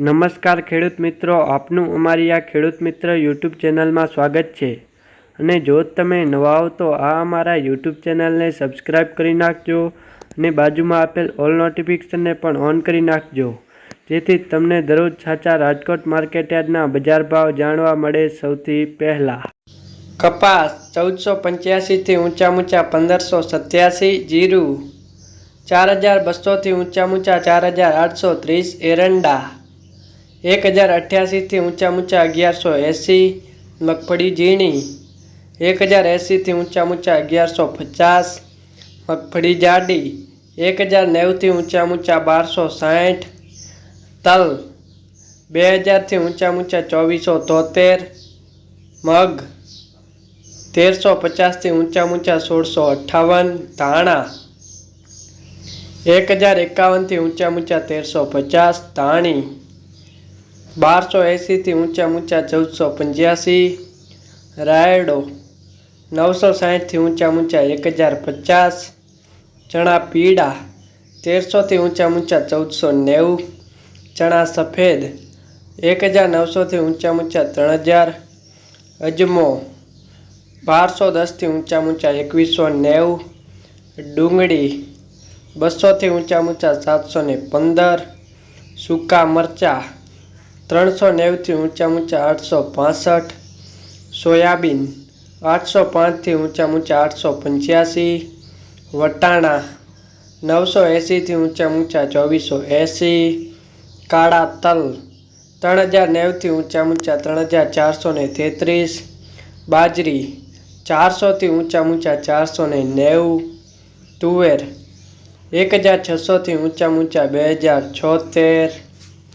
નમસ્કાર ખેડૂત મિત્રો, આપનું અમારી આ ખેડૂત મિત્ર યુટ્યુબ ચેનલમાં સ્વાગત છે। અને જો તમે નવા હો તો આ અમારા યુટ્યુબ ચેનલને સબસ્ક્રાઈબ કરી નાખજો અને બાજુમાં આપેલ ઓલ નોટિફિકેશનને પણ ઓન કરી નાખજો, જેથી તમને દરરોજ સાચા રાજકોટ માર્કેટયાર્ડના બજાર ભાવ જાણવા મળે સૌથી પહેલાં। કપાસ 1485 થી ઊંચા 1587, જીરું 4200 થી ઊંચા 4830, એરંડા 1088 થી ઊંચા 1180, મગફળી ઝીણી 1080 થી ઊંચા 1150, મગફળી જાડી 1090 થી ઊંચા 1260, તલ 2000 થી ઊંચા 2473, મગ 1350 થી ઊંચા 1658, ધાણા 1051 થી ઊંચા 1350, ધાણી 1280 થી ઊંચા 1485, રાયડો 960 થી ઊંચા 1050, ચણા પીળા 1300 થી ઊંચા 1490, ચણા સફેદ 1900 થી ઊંચા 3000, અજમો 1210 થી ઊંચા 2190, ડુંગળી 200 થી ઊંચા 715, સૂકા મરચા 390 થી ઊંચા 865, સોયાબીન 805 થી ઊંચા 885, વટાણા 980 થી ઊંચા 2480, કાળા તલ 3090 થી ઊંચા 3433, બાજરી 400 થી ઊંચા 490, તુવેર 1600 થી ઊંચા 2076,